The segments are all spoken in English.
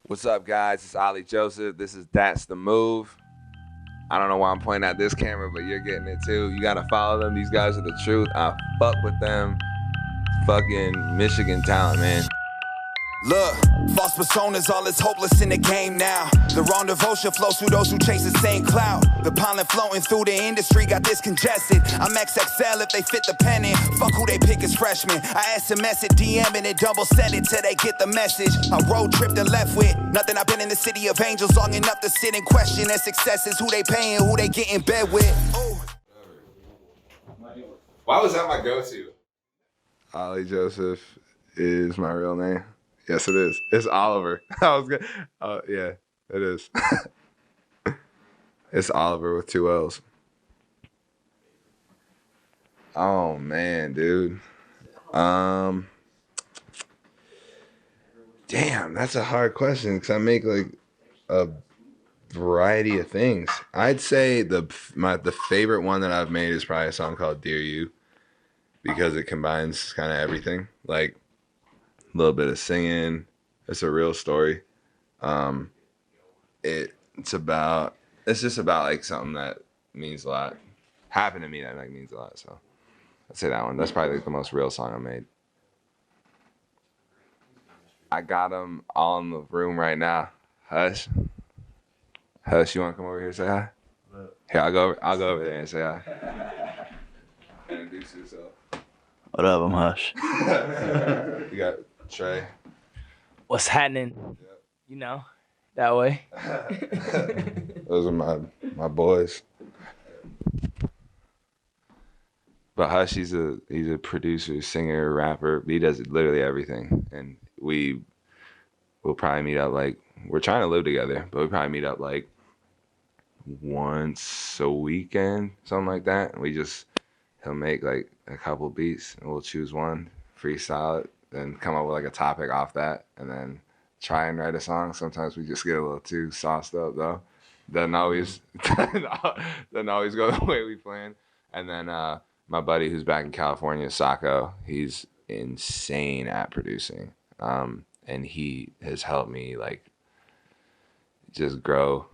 What's up, guys? It's Ollie Joseph. This is That's the Move. I don't know why I'm pointing at this camera, but you're getting it too. You gotta follow them. These guys are the truth. I fuck with them. Fucking Michigan talent, man. Look, false personas, all is hopeless in the game now. The wrong devotion flows through those who chase the same cloud. The pollen floating through the industry got this congested. I'm XXL if they fit the pennant. Fuck who they pick as freshmen. I SMS it, DM and it double send it till they get the message. I road tripped and left with nothing. I've been in the city of angels long enough to sit and question their successes. Who they paying, who they get in bed with. Ooh. Why was that my go-to? Ollie Joseph is my real name. Yes, it is. It's Oliver. I was good. Yeah, it is. It's Oliver with 2 L's. Oh man, dude. Damn, that's a hard question because I make like a variety of things. I'd say the favorite one that I've made is probably a song called "Dear You" because it combines kind of everything, like a little bit of singing. It's a real story. It's just about like something that means a lot. Happened to me that like means a lot. So I'd say that one. That's probably like the most real song I made. I got them all in the room right now. Hush, Hush, you want to come over here and say hi? Here, I'll go over there and say hi. Introduce yourself. What up? I'm Hush. You got Trey. What's happening? Yep. You know, that way. Those are my boys. But Hush, he's a producer, singer, rapper. He does literally everything. And we'll probably meet up like, we're trying to live together, but we'll probably meet up like once a weekend, something like that. And he'll make like a couple beats and we'll choose one, freestyle it, then come up with like a topic off that, and then try and write a song. Sometimes we just get a little too sauced up though. Doesn't always go the way we plan. And then my buddy who's back in California, Sacco, he's insane at producing. And he has helped me like just grow.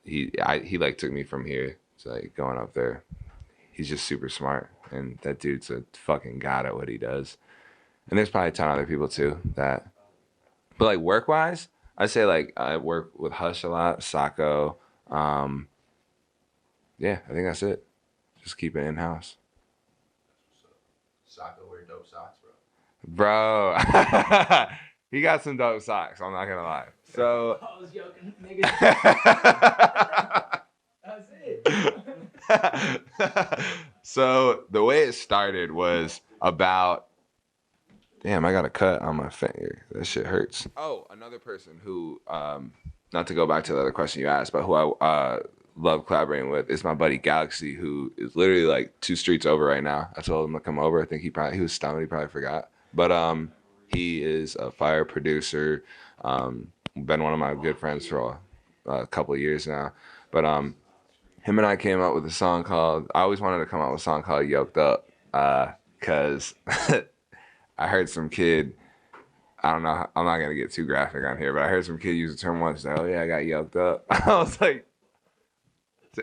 He like took me from here to like going up there. He's just super smart, and that dude's a fucking god at what he does. And there's probably a ton of other people too that, but like work wise, I say like I work with Hush a lot, Sacco. Yeah, I think that's it. Just keep it in house. Sacco wear dope socks, bro. Bro, he got some dope socks. I'm not gonna lie. So I was joking, nigga. That's it. So the way it started was about. Damn, I got a cut on my finger. That shit hurts. Oh, another person who, not to go back to the other question you asked, but who I love collaborating with is my buddy Galaxy, who is literally like 2 streets over right now. I told him to come over. I think he was stoned. He probably forgot. But he is a fire producer. Been one of my good friends for a couple of years now. But him and I came up with a song called. I always wanted to come out with a song called "Yolked Up," because. I heard some kid, I don't know, I'm not going to get too graphic on here, but I heard some kid use the term once, like, oh yeah, I got yoked up. I was like,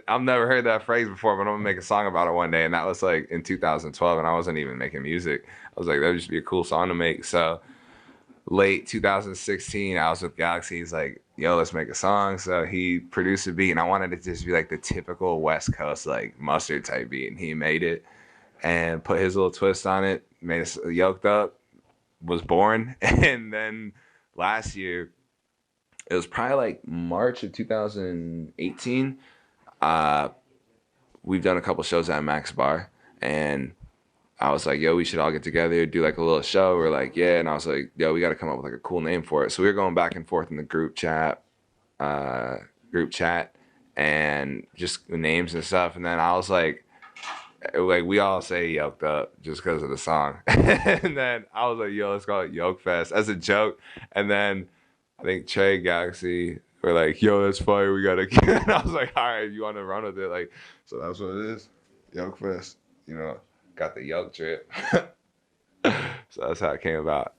I've never heard that phrase before, but I'm going to make a song about it one day. And that was like in 2012, and I wasn't even making music. I was like, that would just be a cool song to make. So late 2016, I was with Galaxy. He's like, yo, let's make a song. So he produced a beat, and I wanted it to just be like the typical West Coast, like mustard type beat. And he made it and put his little twist on it. Made us Yoked Up, was born. And then last year, it was probably like March of 2018. We've done a couple shows at Max Bar, and I was like, yo, we should all get together, do like a little show. We're like, yeah. And I was like, yo, we got to come up with like a cool name for it. So we were going back and forth in the group chat and just names and stuff. And then I was like we all say Yoked Up just because of the song. And then I was like, yo, let's call it Yolk Fest as a joke. And then I think Trey, Galaxy were like, yo, that's fire. We got to get it. And I was like, all right, you want to run with it? Like, so that's what it is. Yolk Fest. You know, got the Yolk trip. So that's how it came about.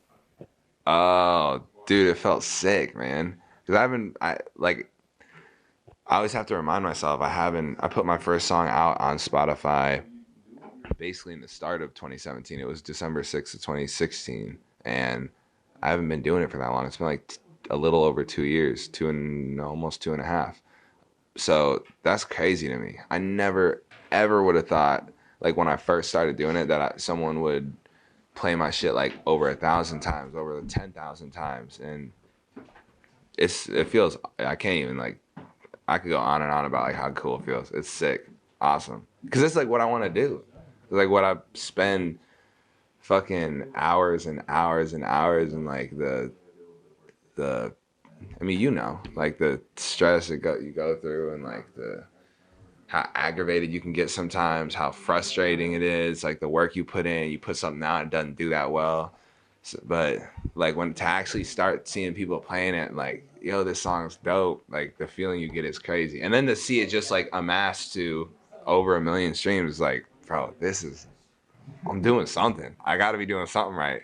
Oh, Dude, it felt sick, man. Cause I always have to remind myself I put my first song out on Spotify basically in the start of 2017. It was December 6th of 2016, and I haven't been doing it for that long. It's been like a little over 2 years, almost 2.5. So that's crazy to me. I never ever would have thought, like when I first started doing it, that someone would play my shit like over 1,000 times, over 10,000 times, and it feels, I can't even like, I could go on and on about like how cool it feels. It's sick, awesome, because it's like what I want to do. It's like what I spend fucking hours and hours and hours, and like the I mean, like the stress you go through, and like how aggravated you can get sometimes, how frustrating it is, like the work you put in, you put something out, it doesn't do that well. So, but like when to actually start seeing people playing it, like, yo, this song's dope, like the feeling you get is crazy. And then to see it just like amass to over 1 million streams, like, bro, I'm doing something. I gotta be doing something right.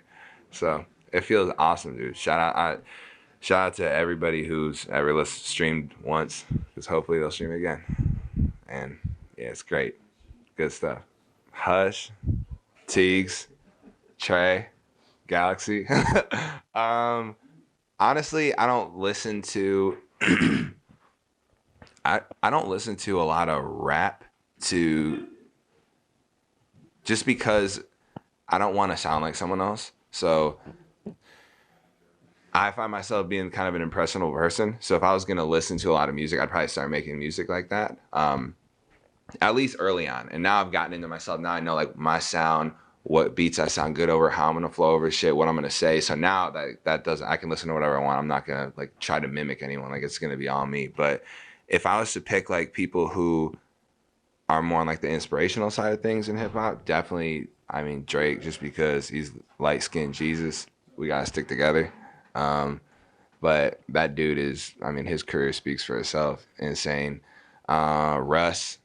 So it feels awesome, dude. Shout out to everybody who's ever streamed once, because hopefully they'll stream again. And yeah, it's great. Good stuff. Hush, Teagues, Trey, Galaxy. Honestly, I don't listen to I don't listen to a lot of rap just because I don't want to sound like someone else. So I find myself being kind of an impressionable person. So if I was going to listen to a lot of music, I'd probably start making music like that. At least early on. And now I've gotten into myself. Now I know like my sound, what beats I sound good over, how I'm going to flow over shit, what I'm going to say. So now I can listen to whatever I want. I'm not going to like try to mimic anyone. Like it's going to be all me. But if I was to pick like people who are more on like the inspirational side of things in hip hop, definitely, I mean, Drake, just because he's light skinned Jesus. We got to stick together. But that dude his career speaks for itself. Insane. Russ,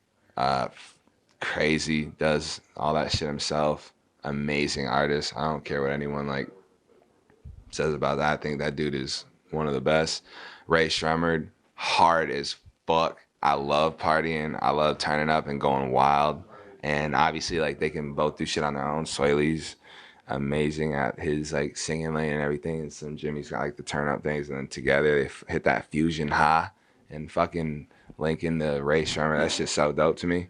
crazy, does all that shit himself. Amazing artist. I don't care what anyone like says about that. I think that dude is one of the best. Ray Shremmerd, hard as fuck. I love partying. I love turning up and going wild. And obviously, like, they can both do shit on their own. Soiley's amazing at his like singing lane and everything. And some Jimmy's got like the turn up things, and then together they hit that fusion high and fucking linking the Ray Shremmerd. That shit's so dope to me.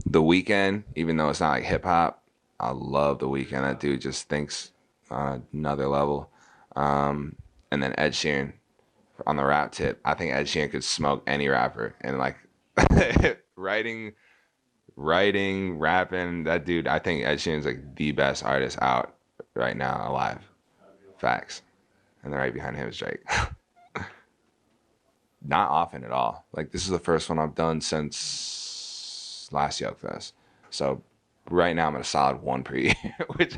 The Weeknd, even though it's not like hip hop, I love The Weeknd. That dude just thinks on another level. And then Ed Sheeran on the rap tip. I think Ed Sheeran could smoke any rapper, and like writing, rapping. That dude, I think Ed Sheeran's like the best artist out right now alive. Facts. And then right behind him is Drake. Not often at all. Like, this is the first one I've done since last Yolk Fest. So right now I'm at a solid 1 per year, which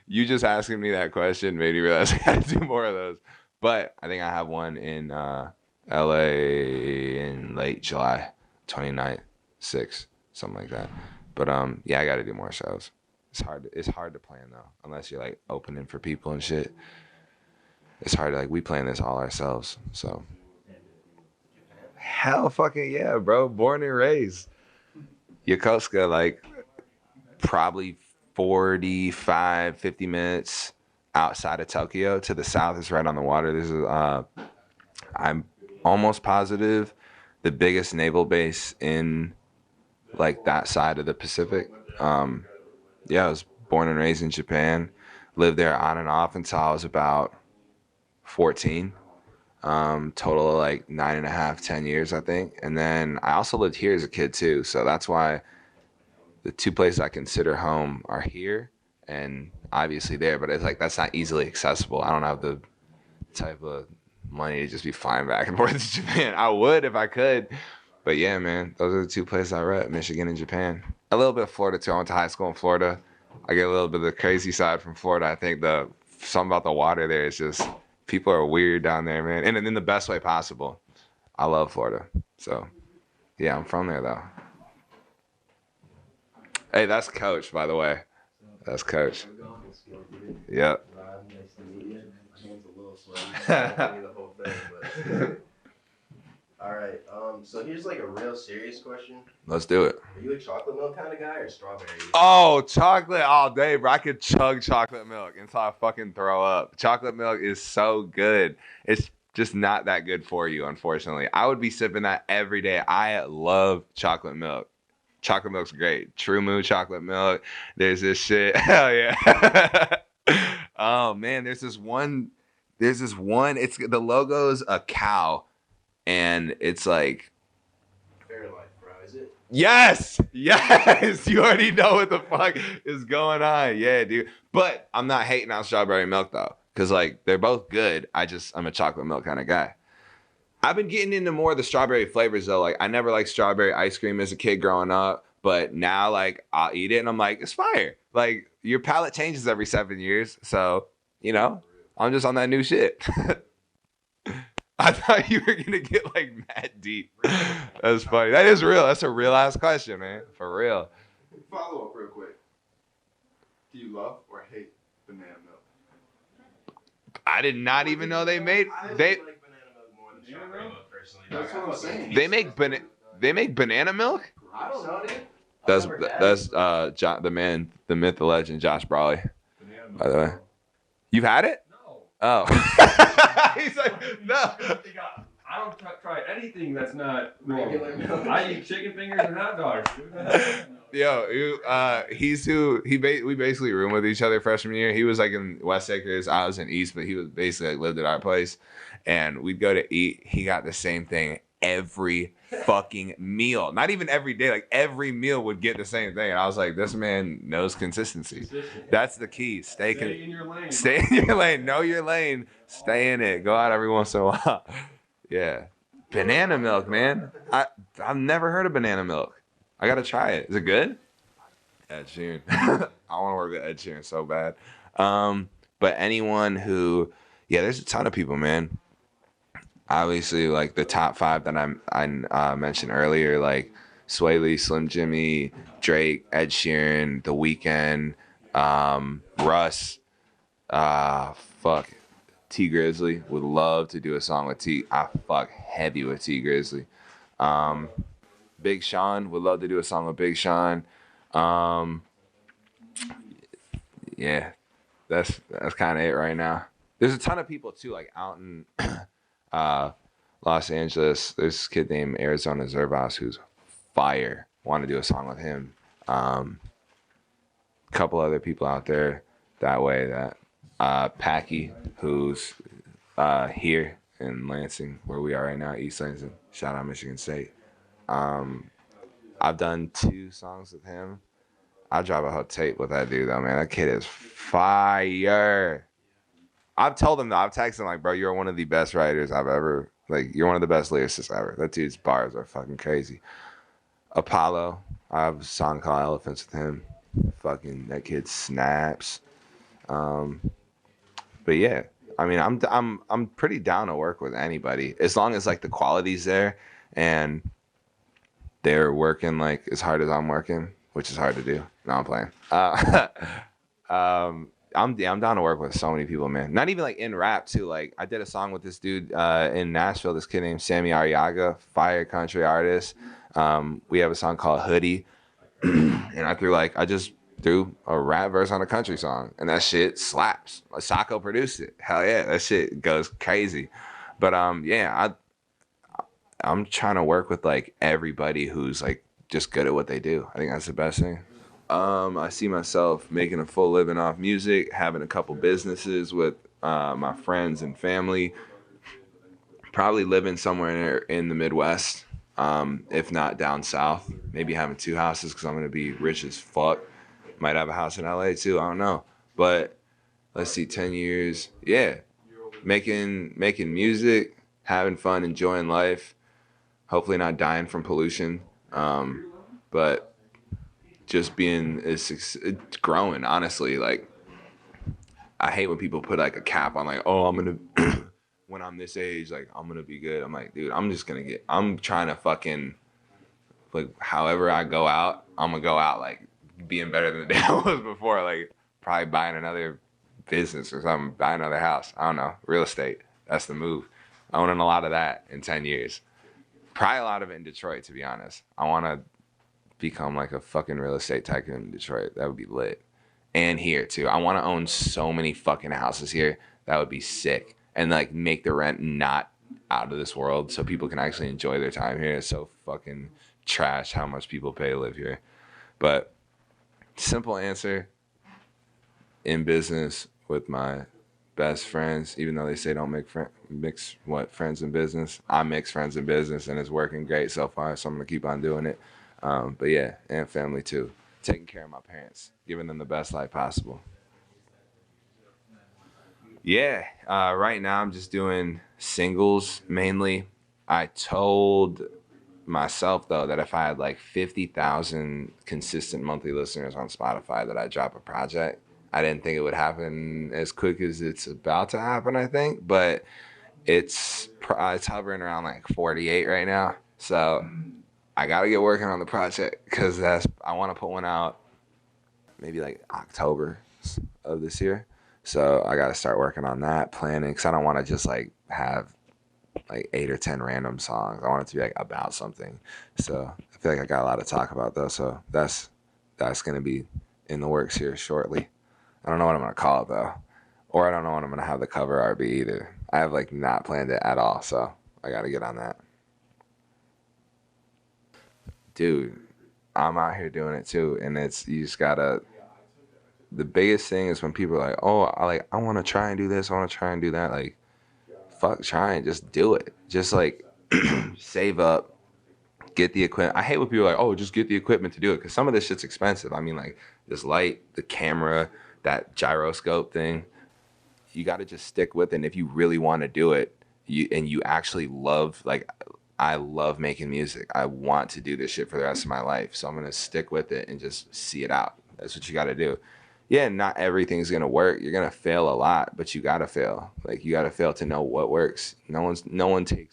you just asking me that question made me realize I gotta do more of those. But I think I have one in LA in late July, 29th, 6th, something like that. But yeah, I gotta do more shows. It's hard to plan though, unless you're like opening for people and shit. It's hard to, like, we plan this all ourselves, so. Hell fucking yeah, bro. Born and raised. Yokosuka, like, probably 45, 50 minutes outside of Tokyo. To the south, it's right on the water. This is, I'm almost positive, the biggest naval base in, like, that side of the Pacific. Yeah, I was born and raised in Japan. Lived there on and off until I was about 14. Total of like 9.5, 10 years, I think. And then I also lived here as a kid too. So that's why the two places I consider home are here and obviously there, but it's like, that's not easily accessible. I don't have the type of money to just be flying back and forth to Japan. I would if I could, but yeah, man, those are the two places I rep, Michigan and Japan. A little bit of Florida too. I went to high school in Florida. I get a little bit of the crazy side from Florida. I think something about the water there is just, people are weird down there, man, and in the best way possible. I love Florida. So, yeah, I'm from there, though. Hey, that's Coach, by the way. That's Coach. Yep. I'll give you the whole thing, but. All right. So here's like a real serious question. Let's do it. Are you a chocolate milk kind of guy or strawberry? Oh, chocolate all day, bro. I could chug chocolate milk until I fucking throw up. Chocolate milk is so good. It's just not that good for you, unfortunately. I would be sipping that every day. I love chocolate milk. Chocolate milk's great. True Moon chocolate milk. There's this shit. Hell yeah. Oh man, there's this one. It's the logo's a cow, and it's like. Fairlife, bro. Is it? Yes. You already know what the fuck is going on. Yeah, dude. But I'm not hating on strawberry milk though, because like they're both good. I'm a chocolate milk kind of guy. I've been getting into more of the strawberry flavors though. Like I never liked strawberry ice cream as a kid growing up, but now like I'll eat it and I'm like, it's fire. Like your palate changes every 7 years, so you know I'm just on that new shit. I thought you were gonna get like mad deep. That's funny. That is real. That's a real ass question, man. For real. Follow up real quick. Do you love or hate banana milk? I did not even know they made I they like banana milk more than strawberry milk personally. That's what I'm saying. they make banana milk. I don't know, dude. That's the man, the myth, the legend, Josh Brawley. By the way, you've had it? No. Oh. He's like, no. I don't try anything that's not Regular normal. milk. I eat chicken fingers and hot dogs, dude. Yo, we basically roomed with each other freshman year. He was like in West Acres, I was in East, but he was basically like lived at our place, and we'd go to eat. He got the same thing every fucking meal. Not even every day, like every meal would get the same thing. And I was like, this man knows consistency. That's the key. Stay in your lane. Stay in your lane. Know your lane. Stay in it. Go out every once in a while. Yeah. Banana milk, man. I've never heard of banana milk. I gotta try it. Is it good? Ed Sheeran. I want to work with Ed Sheeran so bad. But anyone who, yeah, there's a ton of people, man. Obviously, like the top 5 that I mentioned earlier, like Sway Lee, Slim Jimmy, Drake, Ed Sheeran, The Weeknd, Russ, T Grizzly. Would love to do a song with T. I fuck heavy with T Grizzly. Big Sean, would love to do a song with Big Sean. Yeah, that's kind of it right now. There's a ton of people too, like out in Los Angeles. There's this kid named Arizona Zervas who's fire. Want to do a song with him. Couple other people out there that way. That Packy, who's here in Lansing, where we are right now, East Lansing. Shout out Michigan State. I've done 2 songs with him. I drop a whole tape with that dude though, man. That kid is fire. I've told him though, I've texted him like, bro, you're one of the best writers I've ever, like, you're one of the best lyricists ever. That dude's bars are fucking crazy. Apollo, I have a song called Elephants with him. Fucking, that kid snaps. But yeah, I mean, I'm pretty down to work with anybody as long as like the quality's there and they're working like as hard as I'm working, which is hard to do. No, I'm playing. I'm down to work with so many people, man. Not even like in rap too. Like I did a song with this dude in Nashville. This kid named Sammy Arriaga, fire country artist. We have a song called Hoodie, and I just threw a rap verse on a country song, and that shit slaps. Sacco produced it. Hell yeah, that shit goes crazy. But yeah, I'm trying to work with like everybody who's like just good at what they do. I think that's the best thing. I see myself making a full living off music, having a couple businesses with my friends and family, probably living somewhere in the Midwest, if not down south, maybe having 2 houses because I'm going to be rich as fuck. Might have a house in LA too, I don't know. But let's see, 10 years, yeah, making music, having fun, enjoying life, hopefully not dying from pollution, but just it's growing, honestly. Like, I hate when people put like a cap on like, oh, I'm gonna when I'm this age, like I'm gonna be good. I'm like, dude, I'm trying to fucking, like, however I go out, I'm gonna go out like being better than the day I was before. Like probably buying another business or something, buying another house. I don't know, real estate. That's the move. Owning a lot of that in 10 years. Probably a lot of it in Detroit, to be honest. I want to become like a fucking real estate tycoon in Detroit. That would be lit. And here too. I want to own so many fucking houses here. That would be sick. And like make the rent not out of this world so people can actually enjoy their time here. It's so fucking trash how much people pay to live here. But simple answer, in business with my best friends, even though they say don't mix friends and business. I mix friends and business, and it's working great so far, so I'm going to keep on doing it. But yeah, and family too. Taking care of my parents, giving them the best life possible. Yeah, right now I'm just doing singles mainly. I told myself though that if I had like 50,000 consistent monthly listeners on Spotify that I'd drop a project. I didn't think it would happen as quick as it's about to happen, I think, but it's hovering around like 48 right now. So I got to get working on the project because I want to put one out maybe like October of this year. So I got to start working on that, planning, because I don't want to just like have like 8 or 10 random songs. I want it to be like about something. So I feel like I got a lot to talk about though. So that's going to be in the works here shortly. I don't know what I'm going to call it though. Or I don't know what I'm going to have the cover art be either. I have like not planned it at all. So I got to get on that. Dude, I'm out here doing it too. And you just got to, the biggest thing is when people are like, oh, I want to try and do this. I want to try and do that. Like, fuck trying, just do it. Just like save up, get the equipment. I hate when people are like, oh, just get the equipment to do it. Because some of this shit's expensive. I mean, like this light, the camera, that gyroscope thing, you got to just stick with it. And if you really want to do it, you actually love, like, I love making music. I want to do this shit for the rest of my life. So I'm going to stick with it and just see it out. That's what you got to do. Yeah, not everything's going to work. You're going to fail a lot, but you got to fail. Like, you got to fail to know what works. No one's 100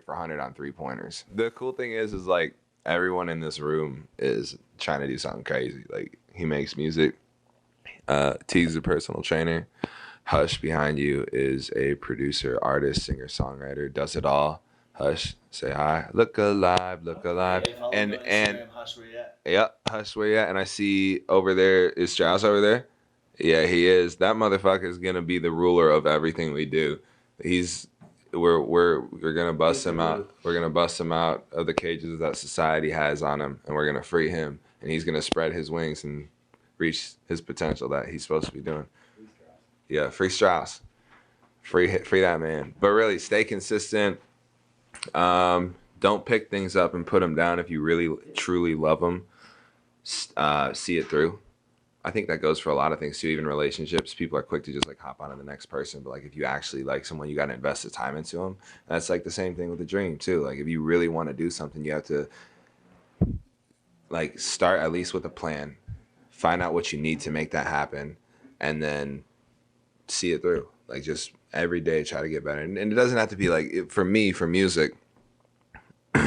for 100 on 3-pointers. The cool thing is like, everyone in this room is trying to do something crazy. Like, he makes music. T's a personal trainer. Hush behind you is a producer, artist, singer, songwriter, does it all. Hush, say hi. Look alive, look alive. And Hush, where you at? Yep, Hush, where you at? And I see over there, is Strauss over there? Yeah, he is. That motherfucker is gonna be the ruler of everything we do. We're gonna bust him out. We're gonna bust him out of the cages that society has on him, and we're gonna free him. And he's gonna spread his wings and reach his potential that he's supposed to be doing. Yeah, free Strauss. Free that man. But really, stay consistent. Don't pick things up and put them down if you really, truly love them. See it through. I think that goes for a lot of things too, even relationships. People are quick to just like hop on to the next person. But like if you actually like someone, you got to invest the time into them. That's like the same thing with a dream too. Like if you really want to do something, you have to like start at least with a plan. Find out what you need to make that happen. And then see it through. Like just every day try to get better. And it doesn't have to be like, for me, for music,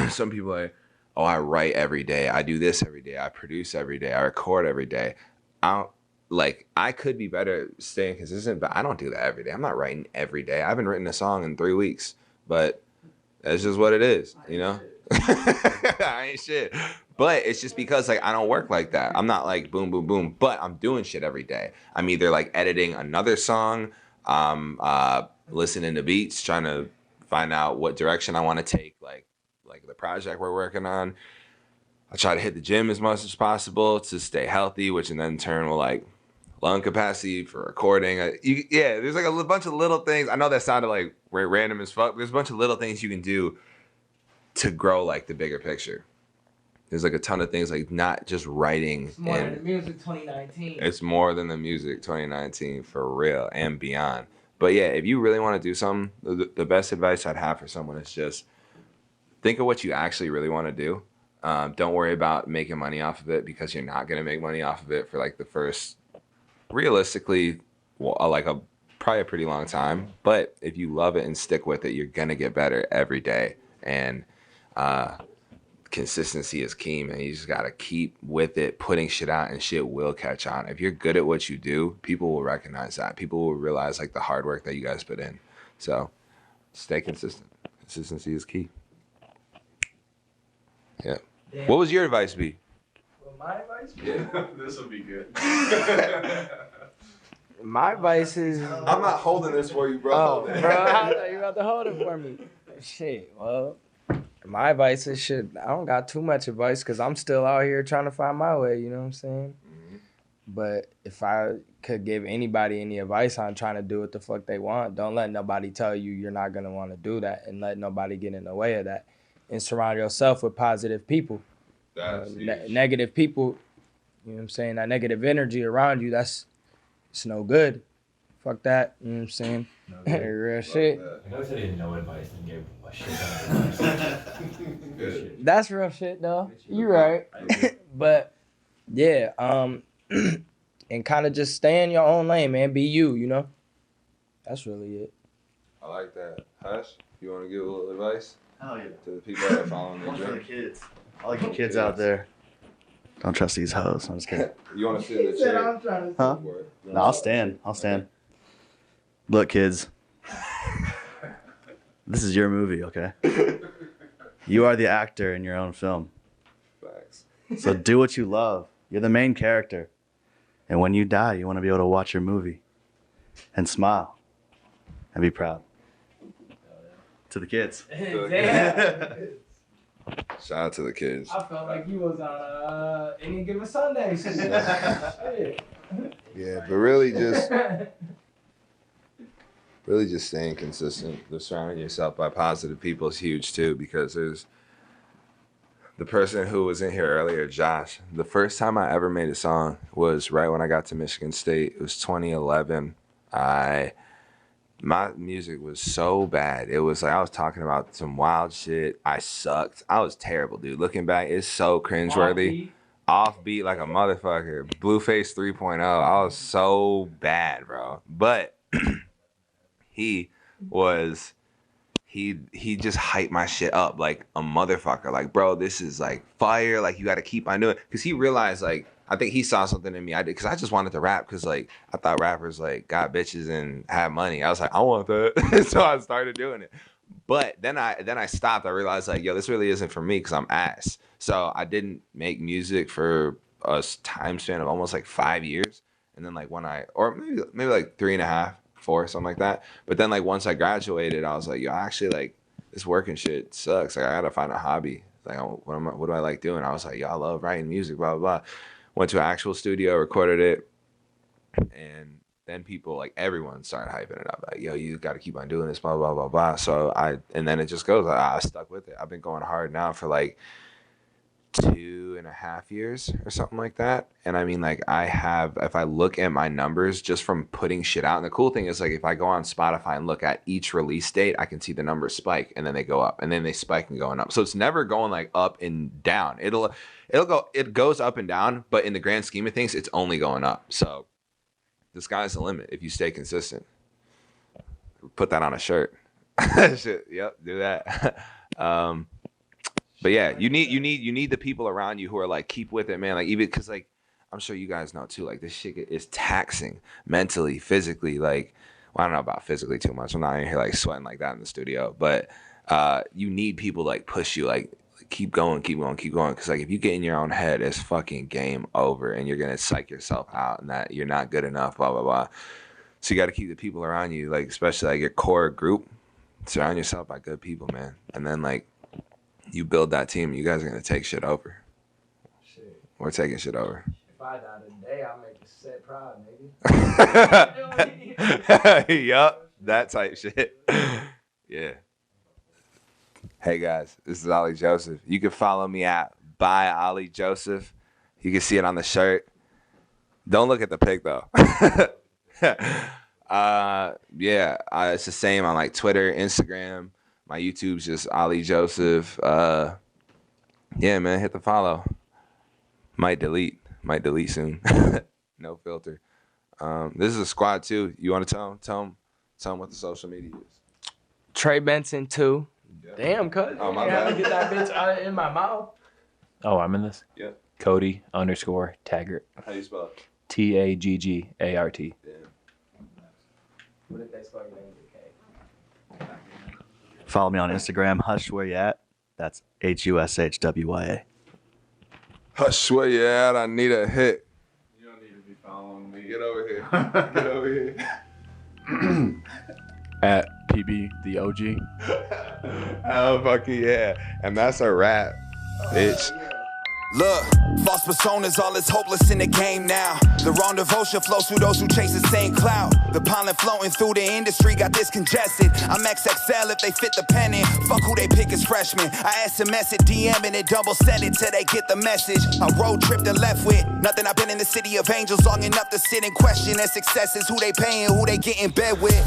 some people are like, oh, I write every day. I do this every day. I produce every day. I record every day. I could be better at staying consistent, but I don't do that every day. I'm not writing every day. I haven't written a song in 3 weeks, but that's just what it is, you know? I ain't shit. But it's just because like I don't work like that. I'm not like boom, boom, boom, but I'm doing shit every day. I'm either like editing another song, listening to beats, trying to find out what direction I want to take, like the project we're working on. I try to hit the gym as much as possible to stay healthy, which in then turn will like lung capacity for recording. There's like a bunch of little things. I know that sounded like random as fuck. But there's a bunch of little things you can do to grow like the bigger picture. There's like a ton of things, like not just writing. It's more than the music 2019. It's more than the music 2019 for real and beyond. But yeah, if you really want to do something, the best advice I'd have for someone is just think of what you actually really want to do. Don't worry about making money off of it because you're not going to make money off of it for like the first, realistically, probably a pretty long time. But if you love it and stick with it, you're going to get better every day. And consistency is key, man. You just gotta keep with it, putting shit out, and shit will catch on. If you're good at what you do, people will recognize that. People will realize like the hard work that you guys put in. So stay consistent. Consistency is key. Yeah. Damn. What was your advice be? Well, my advice? Yeah. This will be good. My advice is. I'm not holding this for you, bro. Oh, bro, I thought you were about to hold it for me. Shit, well, my advice is shit. I don't got too much advice because I'm still out here trying to find my way, you know what I'm saying? Mm-hmm. But if I could give anybody any advice on trying to do what the fuck they want, don't let nobody tell you you're not going to want to do that, and let nobody get in the way of that. And surround yourself with positive people. That's Negative people, you know what I'm saying? That negative energy around you, it's no good. Fuck that, you know what I'm saying? No Real shit. I noticed I didn't know advice and gave a shit ton of advice. Good. That's real shit, though. You right. But, yeah, and kind of just stay in your own lane, man. Be you, you know? That's really it. I like that. Hush, you want to give a little advice Hell yeah. to the people that are following One their for the dream? kids. All you kids out there. Don't trust these hoes. I'm just kidding. You want to sit in the chair? trying Huh? No, I'll stand. I'll stand. Look, kids. This is your movie, okay? You are the actor in your own film. Facts. So do what you love. You're the main character. And when you die, you want to be able to watch your movie and smile and be proud. To the kids. Damn. Shout out to the kids. I felt like you was on Any Given Sunday. Shit. Yeah, but really just staying consistent. Just surrounding yourself by positive people is huge too, because there's the person who was in here earlier, Josh. The first time I ever made a song was right when I got to Michigan State. It was 2011. My music was so bad. It was like I was talking about some wild shit. I sucked. I was terrible, dude. Looking back, it's so cringeworthy. Offbeat like a motherfucker. Blueface 3.0. I was so bad, bro. But he just hyped my shit up like a motherfucker. Like, bro, this is like fire. Like, you got to keep on doing it. Because he realized, like, I think he saw something in me. I did, because I just wanted to rap, because like I thought rappers like got bitches and had money. I was like, I want that. So I started doing it. But then I stopped. I realized like, yo, this really isn't for me, because I'm ass. So I didn't make music for a time span of almost like 5 years. And then like or maybe like 3.5, 4, something like that. But then like once I graduated, I was like, yo, actually like this working shit sucks. Like I gotta find a hobby. Like what do I like doing? I was like, yo, I love writing music, blah blah blah. Went to an actual studio, recorded it, and then people, like everyone, started hyping it up. Like, yo, you got to keep on doing this, blah, blah, blah, blah. So and then it just goes. I stuck with it. I've been going hard now for like 2.5 years or something like that. And I mean, like if I look at my numbers just from putting shit out, and the cool thing is like if I go on Spotify and look at each release date, I can see the numbers spike, and then they go up, and then they spike and going up. So it's never going like up and down. It goes up and down, but in the grand scheme of things, it's only going up. So the sky's the limit if you stay consistent. Put that on a shirt. Shit, yep, do that. But yeah, you need the people around you who are like, keep with it, man. Like, even because like I'm sure you guys know too, like this shit is taxing mentally, physically. Like, well, I don't know about physically too much. I'm not in here like sweating like that in the studio, but you need people to like push you, like keep going. Because like if you get in your own head, it's fucking game over, and you're gonna psych yourself out, and that you're not good enough, blah blah blah. So you got to keep the people around you, like especially like your core group. Surround yourself by good people, man, and then like you build that team. You guys are gonna take shit over. Shit. We're taking shit over. If I die today, I'll make the set proud, nigga. Yup, that type shit. Yeah. Hey guys, this is Ollie Joseph. You can follow me at Ollie Joseph. You can see it on the shirt. Don't look at the pic though. It's the same on like Twitter, Instagram. My YouTube's just Ollie Joseph. Yeah, man, hit the follow. Might delete soon. No filter. This is a squad too. You want to tell them what the social media is? Trey Benson 2. Damn, cuz. Oh, my I had to bad. get that bitch out in my mouth. Oh, I'm in this? Yep. Cody_Taggart. How do you spell it? Taggart. What if they spell your name with a K? Follow me on Instagram. Hush, where you at? That's HUSHWYA. Hush, where you at? I need a hit. You don't need to be following me. Get over here. Get over here. At PB the OG. Oh, fucking yeah. And that's a wrap, bitch. Look, false personas, all is hopeless in the game now. The wrong devotion flows through those who chase the same cloud. The pollen floating through the industry got this congested. I'm XXL if they fit the pennant. Fuck who they pick as freshmen. I SMS it, DM and it double send it till they get the message. I road tripped and left with nothing. I've been in the city of angels long enough to sit and question their successes. Who they paying, who they get in bed with.